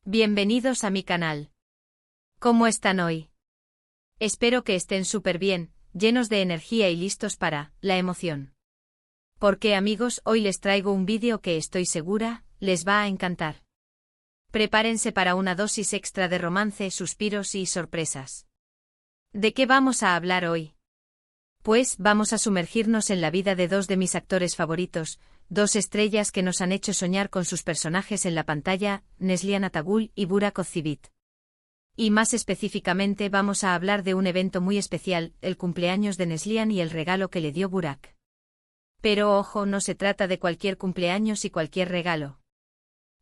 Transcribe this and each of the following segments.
Bienvenidos a mi canal. ¿Cómo están hoy? Espero que estén súper bien, llenos de energía y listos para la emoción. Porque amigos, hoy les traigo un vídeo que estoy segura, les va a encantar. Prepárense para una dosis extra de romance, suspiros y sorpresas. ¿De qué vamos a hablar hoy? Pues vamos a sumergirnos en la vida de dos de mis actores favoritos, dos estrellas que nos han hecho soñar con sus personajes en la pantalla, Neslihan Atagul y Burak Özçivit. Y más específicamente vamos a hablar de un evento muy especial, el cumpleaños de Neslihan y el regalo que le dio Burak. Pero ojo, no se trata de cualquier cumpleaños y cualquier regalo.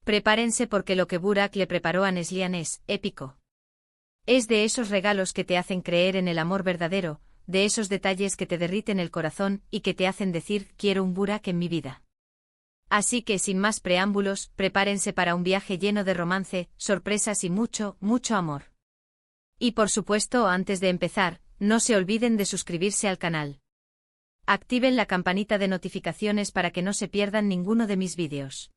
Prepárense porque lo que Burak le preparó a Neslihan es épico. Es de esos regalos que te hacen creer en el amor verdadero, de esos detalles que te derriten el corazón y que te hacen decir, quiero un Burak en mi vida. Así que sin más preámbulos, prepárense para un viaje lleno de romance, sorpresas y mucho, mucho amor. Y por supuesto, antes de empezar, no se olviden de suscribirse al canal. Activen la campanita de notificaciones para que no se pierdan ninguno de mis vídeos.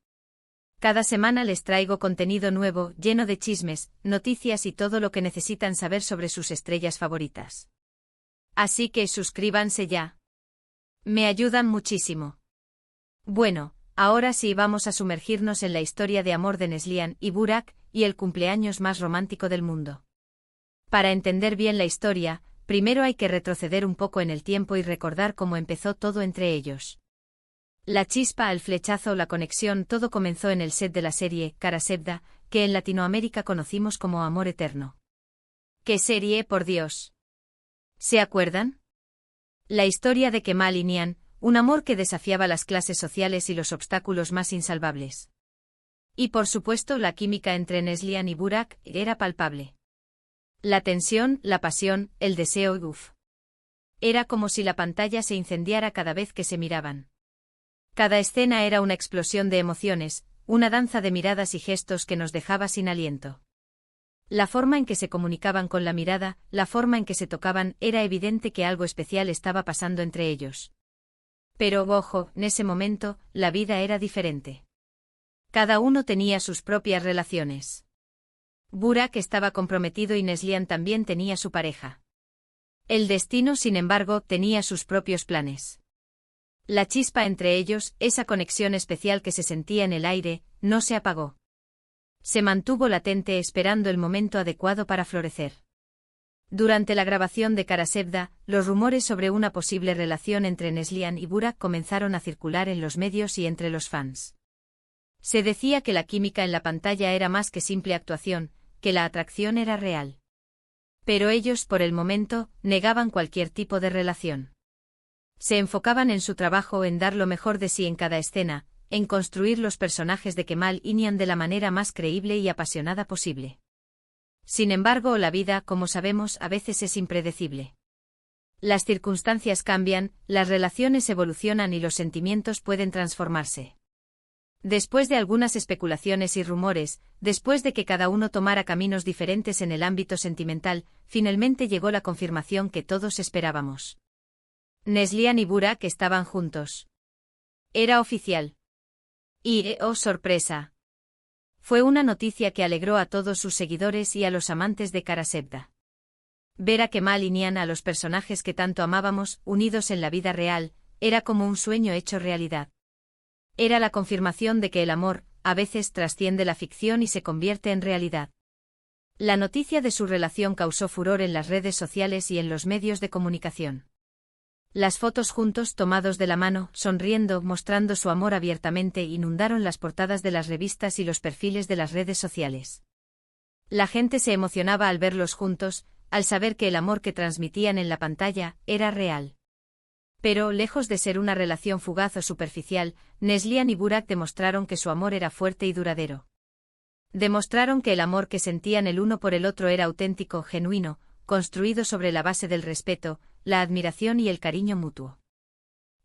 Cada semana les traigo contenido nuevo, lleno de chismes, noticias y todo lo que necesitan saber sobre sus estrellas favoritas. Así que suscríbanse ya. Me ayudan muchísimo. Bueno, ahora sí vamos a sumergirnos en la historia de amor de Neslihan y Burak, y el cumpleaños más romántico del mundo. Para entender bien la historia, primero hay que retroceder un poco en el tiempo y recordar cómo empezó todo entre ellos. La chispa, el flechazo, la conexión, todo comenzó en el set de la serie Kara Sevda, que en Latinoamérica conocimos como Amor Eterno. ¿Qué serie, por Dios? ¿Se acuerdan? La historia de Kemal y Nihan, un amor que desafiaba las clases sociales y los obstáculos más insalvables. Y por supuesto la química entre Neslihan y Burak era palpable. La tensión, la pasión, el deseo, uff. Era como si la pantalla se incendiara cada vez que se miraban. Cada escena era una explosión de emociones, una danza de miradas y gestos que nos dejaba sin aliento. La forma en que se comunicaban con la mirada, la forma en que se tocaban, era evidente que algo especial estaba pasando entre ellos. Pero, ojo, en ese momento, la vida era diferente. Cada uno tenía sus propias relaciones. Burak estaba comprometido y Neslihan también tenía su pareja. El destino, sin embargo, tenía sus propios planes. La chispa entre ellos, esa conexión especial que se sentía en el aire, no se apagó. Se mantuvo latente esperando el momento adecuado para florecer. Durante la grabación de Kara Sevda, los rumores sobre una posible relación entre Neslihan y Burak comenzaron a circular en los medios y entre los fans. Se decía que la química en la pantalla era más que simple actuación, que la atracción era real. Pero ellos, por el momento, negaban cualquier tipo de relación. Se enfocaban en su trabajo, en dar lo mejor de sí en cada escena, en construir los personajes de Kemal y Nihan de la manera más creíble y apasionada posible. Sin embargo, la vida, como sabemos, a veces es impredecible. Las circunstancias cambian, las relaciones evolucionan y los sentimientos pueden transformarse. Después de algunas especulaciones y rumores, después de que cada uno tomara caminos diferentes en el ámbito sentimental, finalmente llegó la confirmación que todos esperábamos. Neslihan y Burak estaban juntos. Era oficial. Y, oh sorpresa. Fue una noticia que alegró a todos sus seguidores y a los amantes de Kara Sevda. Ver a Kemal y Nihan, a los personajes que tanto amábamos, unidos en la vida real, era como un sueño hecho realidad. Era la confirmación de que el amor, a veces trasciende la ficción y se convierte en realidad. La noticia de su relación causó furor en las redes sociales y en los medios de comunicación. Las fotos juntos, tomados de la mano, sonriendo, mostrando su amor abiertamente, inundaron las portadas de las revistas y los perfiles de las redes sociales. La gente se emocionaba al verlos juntos, al saber que el amor que transmitían en la pantalla era real. Pero, lejos de ser una relación fugaz o superficial, Neslihan y Burak demostraron que su amor era fuerte y duradero. Demostraron que el amor que sentían el uno por el otro era auténtico, genuino, construido sobre la base del respeto, la admiración y el cariño mutuo.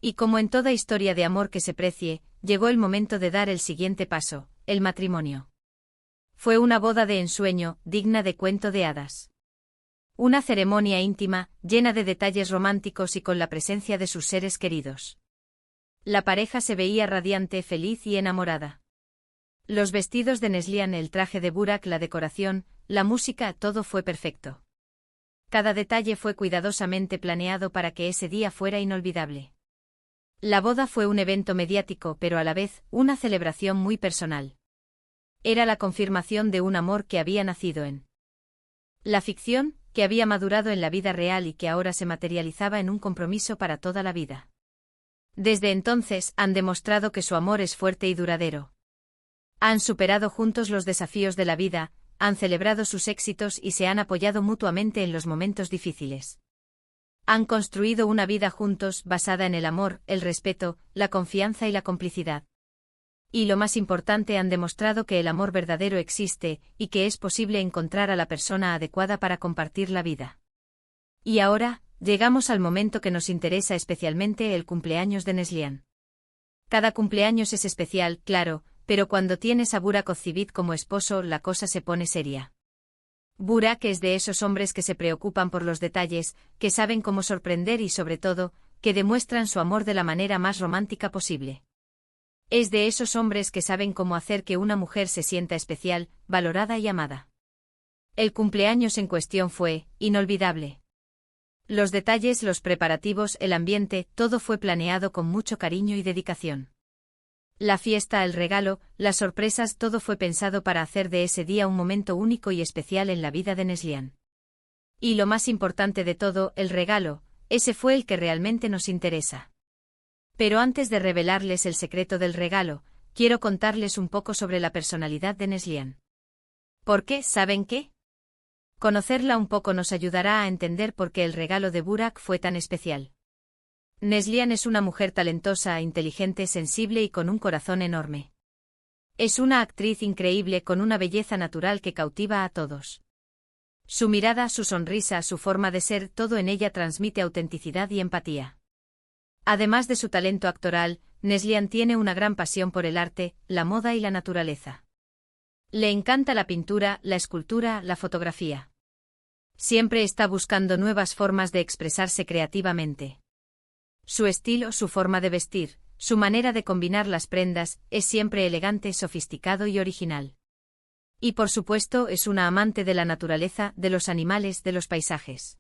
Y como en toda historia de amor que se precie, llegó el momento de dar el siguiente paso, el matrimonio. Fue una boda de ensueño, digna de cuento de hadas. Una ceremonia íntima, llena de detalles románticos y con la presencia de sus seres queridos. La pareja se veía radiante, feliz y enamorada. Los vestidos de Neslihan, el traje de Burak, la decoración, la música, todo fue perfecto. Cada detalle fue cuidadosamente planeado para que ese día fuera inolvidable. La boda fue un evento mediático, pero a la vez, una celebración muy personal. Era la confirmación de un amor que había nacido en la ficción, que había madurado en la vida real y que ahora se materializaba en un compromiso para toda la vida. Desde entonces, han demostrado que su amor es fuerte y duradero. Han superado juntos los desafíos de la vida, han celebrado sus éxitos y se han apoyado mutuamente en los momentos difíciles. Han construido una vida juntos basada en el amor, el respeto, la confianza y la complicidad. Y lo más importante, han demostrado que el amor verdadero existe y que es posible encontrar a la persona adecuada para compartir la vida. Y ahora, llegamos al momento que nos interesa especialmente, el cumpleaños de Neslihan. Cada cumpleaños es especial, claro, pero cuando tienes a Burak Ozcevic como esposo, la cosa se pone seria. Burak es de esos hombres que se preocupan por los detalles, que saben cómo sorprender y sobre todo, que demuestran su amor de la manera más romántica posible. Es de esos hombres que saben cómo hacer que una mujer se sienta especial, valorada y amada. El cumpleaños en cuestión fue inolvidable. Los detalles, los preparativos, el ambiente, todo fue planeado con mucho cariño y dedicación. La fiesta, el regalo, las sorpresas, todo fue pensado para hacer de ese día un momento único y especial en la vida de Neslihan. Y lo más importante de todo, el regalo, ese fue el que realmente nos interesa. Pero antes de revelarles el secreto del regalo, quiero contarles un poco sobre la personalidad de Neslihan. ¿Por qué? ¿Saben qué? Conocerla un poco nos ayudará a entender por qué el regalo de Burak fue tan especial. Neslihan es una mujer talentosa, inteligente, sensible y con un corazón enorme. Es una actriz increíble con una belleza natural que cautiva a todos. Su mirada, su sonrisa, su forma de ser, todo en ella transmite autenticidad y empatía. Además de su talento actoral, Neslihan tiene una gran pasión por el arte, la moda y la naturaleza. Le encanta la pintura, la escultura, la fotografía. Siempre está buscando nuevas formas de expresarse creativamente. Su estilo, su forma de vestir, su manera de combinar las prendas, es siempre elegante, sofisticado y original. Y por supuesto es una amante de la naturaleza, de los animales, de los paisajes.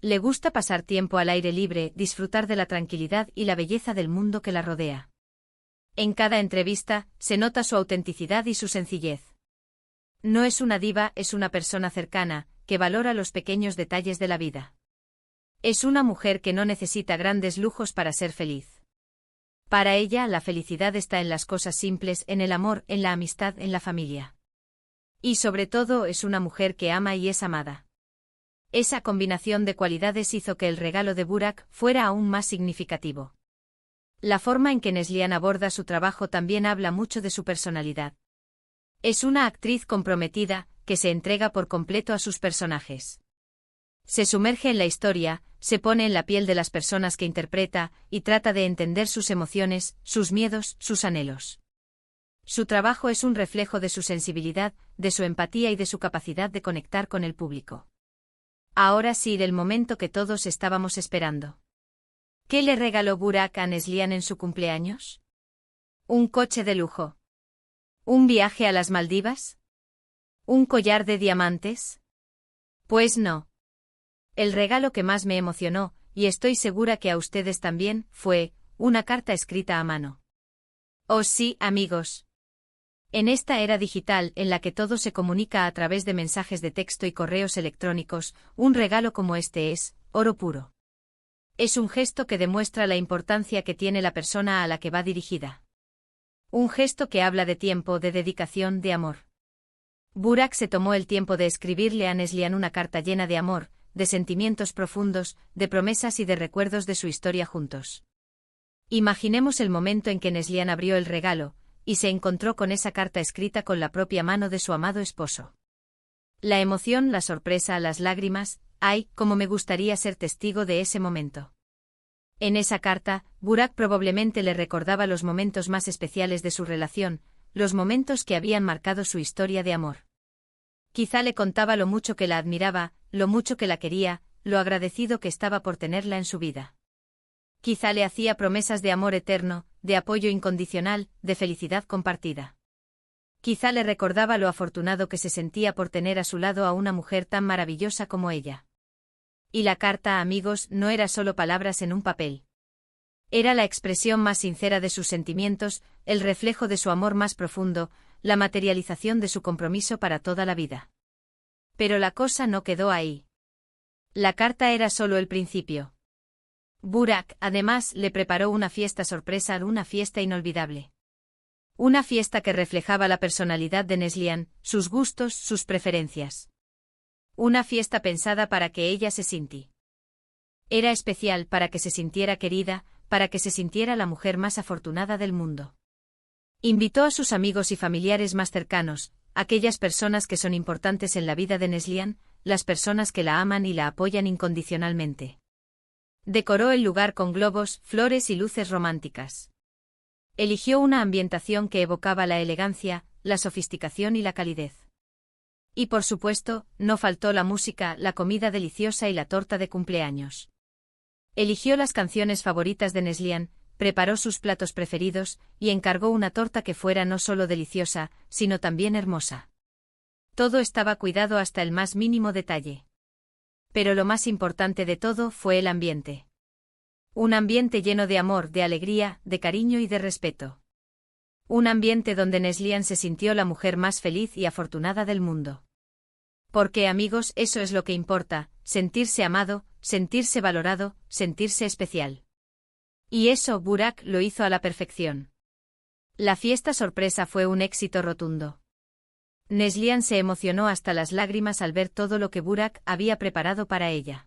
Le gusta pasar tiempo al aire libre, disfrutar de la tranquilidad y la belleza del mundo que la rodea. En cada entrevista, se nota su autenticidad y su sencillez. No es una diva, es una persona cercana, que valora los pequeños detalles de la vida. Es una mujer que no necesita grandes lujos para ser feliz. Para ella, la felicidad está en las cosas simples, en el amor, en la amistad, en la familia. Y sobre todo, es una mujer que ama y es amada. Esa combinación de cualidades hizo que el regalo de Burak fuera aún más significativo. La forma en que Neslihan aborda su trabajo también habla mucho de su personalidad. Es una actriz comprometida, que se entrega por completo a sus personajes. Se sumerge en la historia, se pone en la piel de las personas que interpreta, y trata de entender sus emociones, sus miedos, sus anhelos. Su trabajo es un reflejo de su sensibilidad, de su empatía y de su capacidad de conectar con el público. Ahora sí, el momento que todos estábamos esperando. ¿Qué le regaló Burak a Neslihan en su cumpleaños? ¿Un coche de lujo? ¿Un viaje a las Maldivas? ¿Un collar de diamantes? Pues no. El regalo que más me emocionó, y estoy segura que a ustedes también, fue una carta escrita a mano. Oh sí, amigos. En esta era digital, en la que todo se comunica a través de mensajes de texto y correos electrónicos, un regalo como este es oro puro. Es un gesto que demuestra la importancia que tiene la persona a la que va dirigida. Un gesto que habla de tiempo, de dedicación, de amor. Burak se tomó el tiempo de escribirle a Neslihan una carta llena de amor, de sentimientos profundos, de promesas y de recuerdos de su historia juntos. Imaginemos el momento en que Neslihan abrió el regalo, y se encontró con esa carta escrita con la propia mano de su amado esposo. La emoción, la sorpresa, las lágrimas, ¡ay, cómo me gustaría ser testigo de ese momento! En esa carta, Burak probablemente le recordaba los momentos más especiales de su relación, los momentos que habían marcado su historia de amor. Quizá le contaba lo mucho que la admiraba, lo mucho que la quería, lo agradecido que estaba por tenerla en su vida. Quizá le hacía promesas de amor eterno, de apoyo incondicional, de felicidad compartida. Quizá le recordaba lo afortunado que se sentía por tener a su lado a una mujer tan maravillosa como ella. Y la carta, amigos, no era solo palabras en un papel. Era la expresión más sincera de sus sentimientos, el reflejo de su amor más profundo, la materialización de su compromiso para toda la vida. Pero la cosa no quedó ahí. La carta era solo el principio. Burak, además, le preparó una fiesta sorpresa, una fiesta inolvidable. Una fiesta que reflejaba la personalidad de Neslihan, sus gustos, sus preferencias. Una fiesta pensada para que ella se sintiera. Era especial para que se sintiera querida, para que se sintiera la mujer más afortunada del mundo. Invitó a sus amigos y familiares más cercanos, aquellas personas que son importantes en la vida de Neslihan, las personas que la aman y la apoyan incondicionalmente. Decoró el lugar con globos, flores y luces románticas. Eligió una ambientación que evocaba la elegancia, la sofisticación y la calidez. Y por supuesto, no faltó la música, la comida deliciosa y la torta de cumpleaños. Eligió las canciones favoritas de Neslihan, preparó sus platos preferidos, y encargó una torta que fuera no solo deliciosa, sino también hermosa. Todo estaba cuidado hasta el más mínimo detalle. Pero lo más importante de todo fue el ambiente. Un ambiente lleno de amor, de alegría, de cariño y de respeto. Un ambiente donde Neslihan se sintió la mujer más feliz y afortunada del mundo. Porque, amigos, eso es lo que importa, sentirse amado, sentirse valorado, sentirse especial. Y eso Burak lo hizo a la perfección. La fiesta sorpresa fue un éxito rotundo. Neslihan se emocionó hasta las lágrimas al ver todo lo que Burak había preparado para ella.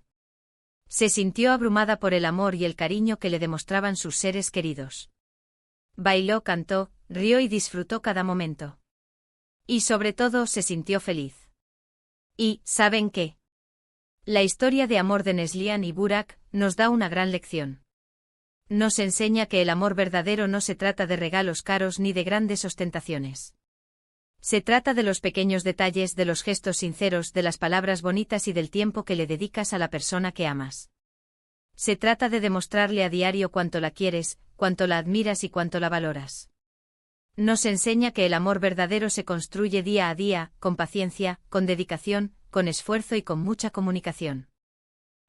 Se sintió abrumada por el amor y el cariño que le demostraban sus seres queridos. Bailó, cantó, rió y disfrutó cada momento. Y sobre todo se sintió feliz. Y, ¿saben qué? La historia de amor de Neslihan y Burak nos da una gran lección. Nos enseña que el amor verdadero no se trata de regalos caros ni de grandes ostentaciones. Se trata de los pequeños detalles, de los gestos sinceros, de las palabras bonitas y del tiempo que le dedicas a la persona que amas. Se trata de demostrarle a diario cuánto la quieres, cuánto la admiras y cuánto la valoras. Nos enseña que el amor verdadero se construye día a día, con paciencia, con dedicación, con esfuerzo y con mucha comunicación.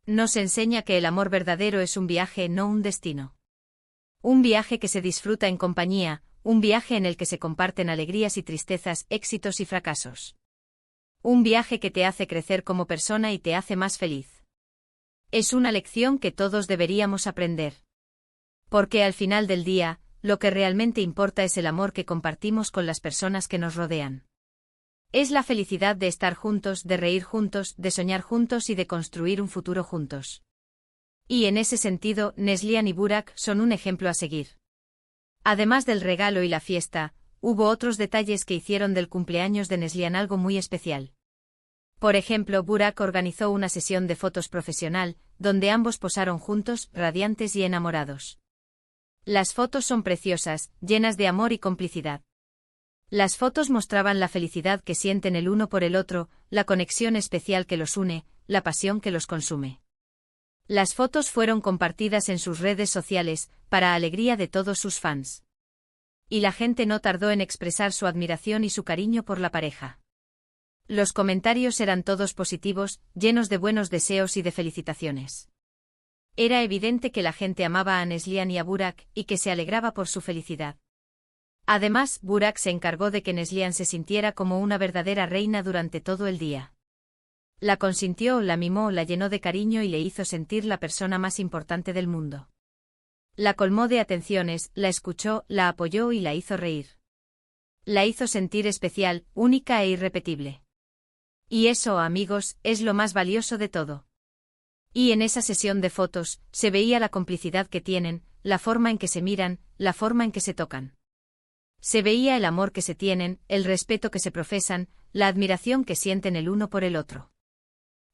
Nos enseña que el amor verdadero es un viaje, no un destino. Un viaje que se disfruta en compañía, un viaje en el que se comparten alegrías y tristezas, éxitos y fracasos. Un viaje que te hace crecer como persona y te hace más feliz. Es una lección que todos deberíamos aprender. Porque al final del día, lo que realmente importa es el amor que compartimos con las personas que nos rodean. Es la felicidad de estar juntos, de reír juntos, de soñar juntos y de construir un futuro juntos. Y en ese sentido, Neslihan y Burak son un ejemplo a seguir. Además del regalo y la fiesta, hubo otros detalles que hicieron del cumpleaños de Neslihan algo muy especial. Por ejemplo, Burak organizó una sesión de fotos profesional, donde ambos posaron juntos, radiantes y enamorados. Las fotos son preciosas, llenas de amor y complicidad. Las fotos mostraban la felicidad que sienten el uno por el otro, la conexión especial que los une, la pasión que los consume. Las fotos fueron compartidas en sus redes sociales, para alegría de todos sus fans. Y la gente no tardó en expresar su admiración y su cariño por la pareja. Los comentarios eran todos positivos, llenos de buenos deseos y de felicitaciones. Era evidente que la gente amaba a Neslihan y a Burak, y que se alegraba por su felicidad. Además, Burak se encargó de que Neslihan se sintiera como una verdadera reina durante todo el día. La consintió, la mimó, la llenó de cariño y le hizo sentir la persona más importante del mundo. La colmó de atenciones, la escuchó, la apoyó y la hizo reír. La hizo sentir especial, única e irrepetible. Y eso, amigos, es lo más valioso de todo. Y en esa sesión de fotos, se veía la complicidad que tienen, la forma en que se miran, la forma en que se tocan. Se veía el amor que se tienen, el respeto que se profesan, la admiración que sienten el uno por el otro.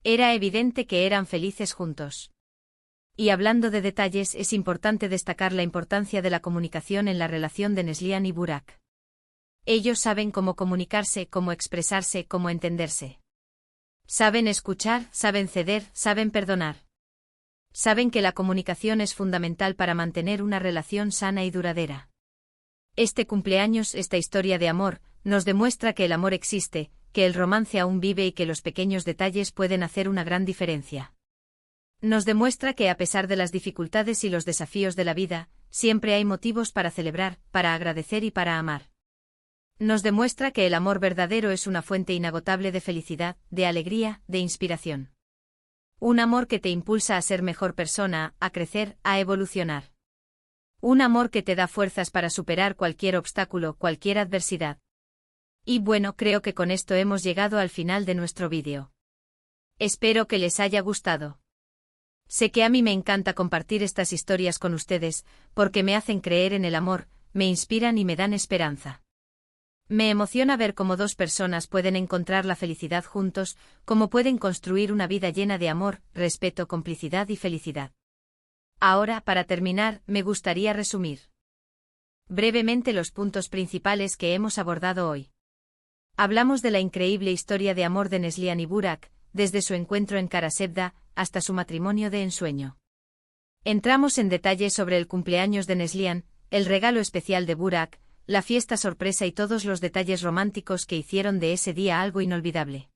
Era evidente que eran felices juntos. Y hablando de detalles, es importante destacar la importancia de la comunicación en la relación de Neslihan y Burak. Ellos saben cómo comunicarse, cómo expresarse, cómo entenderse. Saben escuchar, saben ceder, saben perdonar. Saben que la comunicación es fundamental para mantener una relación sana y duradera. Este cumpleaños, esta historia de amor, nos demuestra que el amor existe, que el romance aún vive y que los pequeños detalles pueden hacer una gran diferencia. Nos demuestra que a pesar de las dificultades y los desafíos de la vida, siempre hay motivos para celebrar, para agradecer y para amar. Nos demuestra que el amor verdadero es una fuente inagotable de felicidad, de alegría, de inspiración. Un amor que te impulsa a ser mejor persona, a crecer, a evolucionar. Un amor que te da fuerzas para superar cualquier obstáculo, cualquier adversidad. Y bueno, creo que con esto hemos llegado al final de nuestro vídeo. Espero que les haya gustado. Sé que a mí me encanta compartir estas historias con ustedes, porque me hacen creer en el amor, me inspiran y me dan esperanza. Me emociona ver cómo dos personas pueden encontrar la felicidad juntos, cómo pueden construir una vida llena de amor, respeto, complicidad y felicidad. Ahora, para terminar, me gustaría resumir brevemente los puntos principales que hemos abordado hoy. Hablamos de la increíble historia de amor de Neslihan y Burak, desde su encuentro en Karasevda hasta su matrimonio de ensueño. Entramos en detalle sobre el cumpleaños de Neslihan, el regalo especial de Burak, la fiesta sorpresa y todos los detalles románticos que hicieron de ese día algo inolvidable.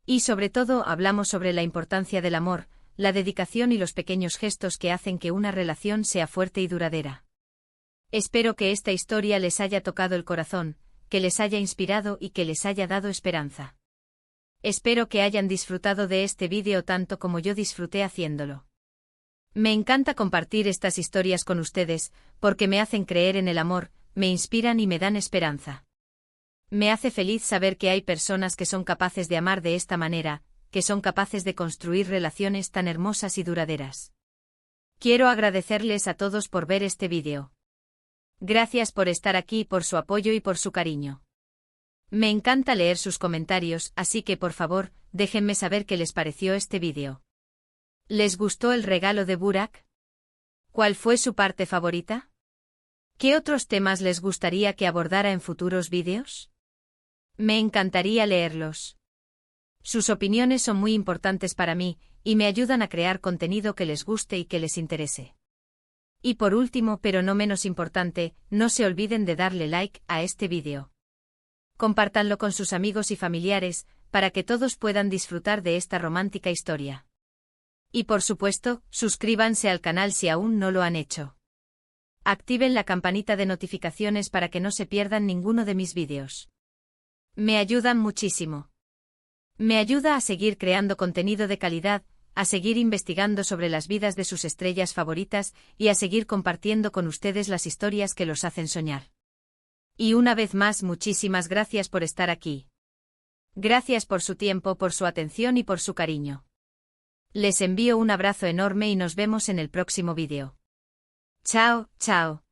Y sobre todo hablamos sobre la importancia del amor, la dedicación y los pequeños gestos que hacen que una relación sea fuerte y duradera. Espero que esta historia les haya tocado el corazón, que les haya inspirado y que les haya dado esperanza. Espero que hayan disfrutado de este vídeo tanto como yo disfruté haciéndolo. Me encanta compartir estas historias con ustedes, porque me hacen creer en el amor, me inspiran y me dan esperanza. Me hace feliz saber que hay personas que son capaces de amar de esta manera, que son capaces de construir relaciones tan hermosas y duraderas. Quiero agradecerles a todos por ver este vídeo. Gracias por estar aquí, por su apoyo y por su cariño. Me encanta leer sus comentarios, así que por favor, déjenme saber qué les pareció este vídeo. ¿Les gustó el regalo de Burak? ¿Cuál fue su parte favorita? ¿Qué otros temas les gustaría que abordara en futuros vídeos? Me encantaría leerlos. Sus opiniones son muy importantes para mí, y me ayudan a crear contenido que les guste y que les interese. Y por último, pero no menos importante, no se olviden de darle like a este vídeo. Compártanlo con sus amigos y familiares, para que todos puedan disfrutar de esta romántica historia. Y por supuesto, suscríbanse al canal si aún no lo han hecho. Activen la campanita de notificaciones para que no se pierdan ninguno de mis vídeos. Me ayudan muchísimo. Me ayuda a seguir creando contenido de calidad, a seguir investigando sobre las vidas de sus estrellas favoritas y a seguir compartiendo con ustedes las historias que los hacen soñar. Y una vez más, muchísimas gracias por estar aquí. Gracias por su tiempo, por su atención y por su cariño. Les envío un abrazo enorme y nos vemos en el próximo vídeo. Chao, chao.